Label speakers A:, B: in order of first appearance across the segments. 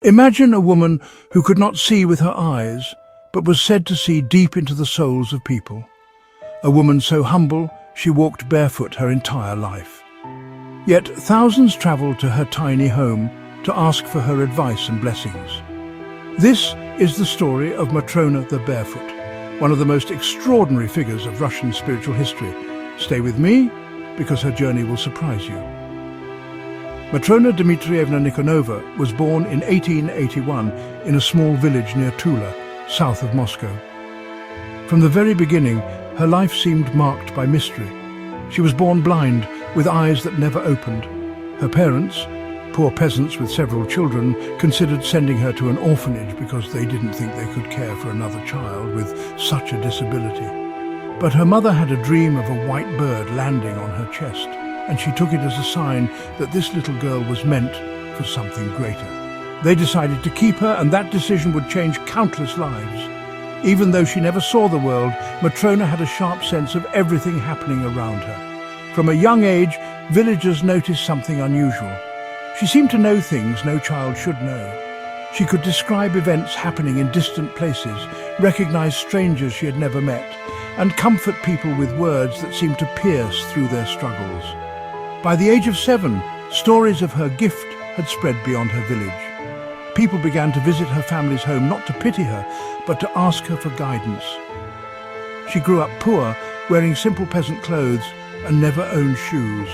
A: Imagine a woman who could not see with her eyes, but was said to see deep into the souls of people. A woman so humble, she walked barefoot her entire life. Yet thousands travelled to her tiny home to ask for her advice and blessings. This is the story of Matrona the Barefoot, one of the most extraordinary figures of Russian spiritual history. Stay with me, because her journey will surprise you. Matrona Dmitrievna Nikonova was born in 1881 in a small village near Tula, south of Moscow. From the very beginning, her life seemed marked by mystery. She was born blind, with eyes that never opened. Her parents, poor peasants with several children, considered sending her to an orphanage because they didn't think they could care for another child with such a disability. But her mother had a dream of a white bird landing on her chest, and she took it as a sign that this little girl was meant for something greater. They decided to keep her, and that decision would change countless lives. Even though she never saw the world, Matrona had a sharp sense of everything happening around her. From a young age, villagers noticed something unusual. She seemed to know things no child should know. She could describe events happening in distant places, recognize strangers she had never met, and comfort people with words that seemed to pierce through their struggles. By the age of 7, stories of her gift had spread beyond her village. People began to visit her family's home not to pity her, but to ask her for guidance. She grew up poor, wearing simple peasant clothes and never owned shoes.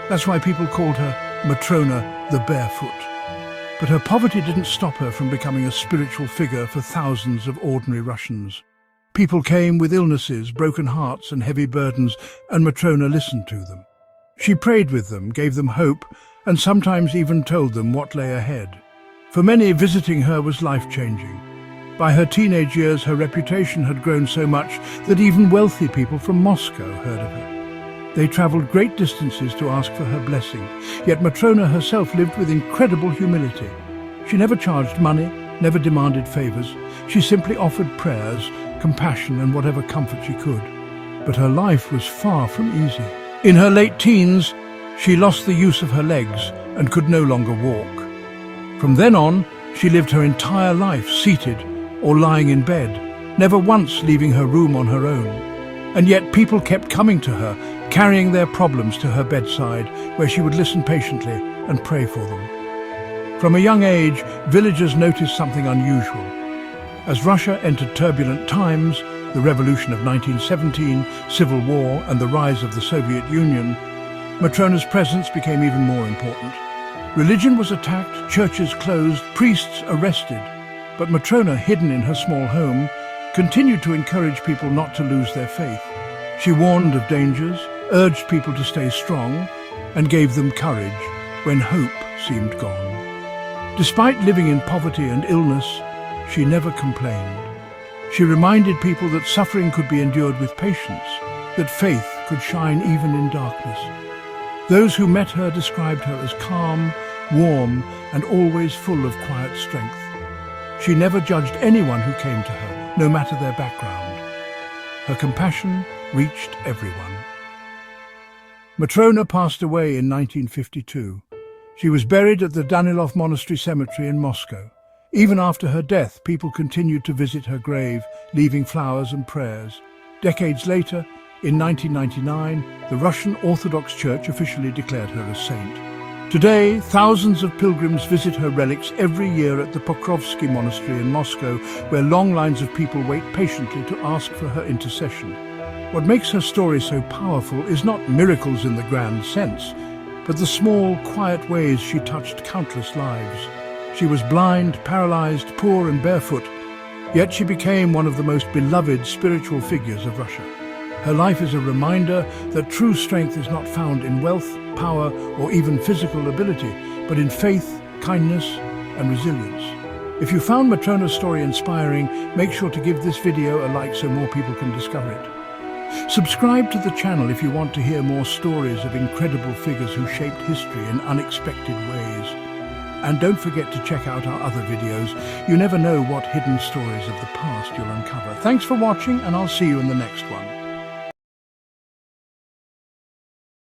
A: That's why people called her Matrona the Barefoot. But her poverty didn't stop her from becoming a spiritual figure for thousands of ordinary Russians. People came with illnesses, broken hearts and heavy burdens, and Matrona listened to them. She prayed with them, gave them hope, and sometimes even told them what lay ahead. For many, visiting her was life-changing. By her teenage years, her reputation had grown so much that even wealthy people from Moscow heard of her. They travelled great distances to ask for her blessing, yet Matrona herself lived with incredible humility. She never charged money, never demanded favours. She simply offered prayers, compassion and whatever comfort she could. But her life was far from easy. In her late teens, she lost the use of her legs and could no longer walk. From then on, she lived her entire life seated or lying in bed, never once leaving her room on her own. And yet people kept coming to her, carrying their problems to her bedside, where she would listen patiently and pray for them. From a young age, villagers noticed something unusual. As Russia entered turbulent times, the revolution of 1917, civil war and the rise of the Soviet Union, Matrona's presence became even more important. Religion was attacked, churches closed, priests arrested. But Matrona, hidden in her small home, continued to encourage people not to lose their faith. She warned of dangers, urged people to stay strong, and gave them courage when hope seemed gone. Despite living in poverty and illness, she never complained. She reminded people that suffering could be endured with patience, that faith could shine even in darkness. Those who met her described her as calm, warm, and always full of quiet strength. She never judged anyone who came to her, no matter their background. Her compassion reached everyone. Matrona passed away in 1952. She was buried at the Danilov Monastery Cemetery in Moscow. Even after her death, people continued to visit her grave, leaving flowers and prayers. Decades later, in 1999, the Russian Orthodox Church officially declared her a saint. Today, thousands of pilgrims visit her relics every year at the Pokrovsky Monastery in Moscow, where long lines of people wait patiently to ask for her intercession. What makes her story so powerful is not miracles in the grand sense, but the small, quiet ways she touched countless lives. She was blind, paralyzed, poor and barefoot, yet she became one of the most beloved spiritual figures of Russia. Her life is a reminder that true strength is not found in wealth, power, or even physical ability, but in faith, kindness, and resilience. If you found Matrona's story inspiring, make sure to give this video a like so more people can discover it. Subscribe to the channel if you want to hear more stories of incredible figures who shaped history in unexpected ways. And don't forget to check out our other videos. You never know what hidden stories of the past you'll uncover. Thanks for watching, and I'll see you in the next one.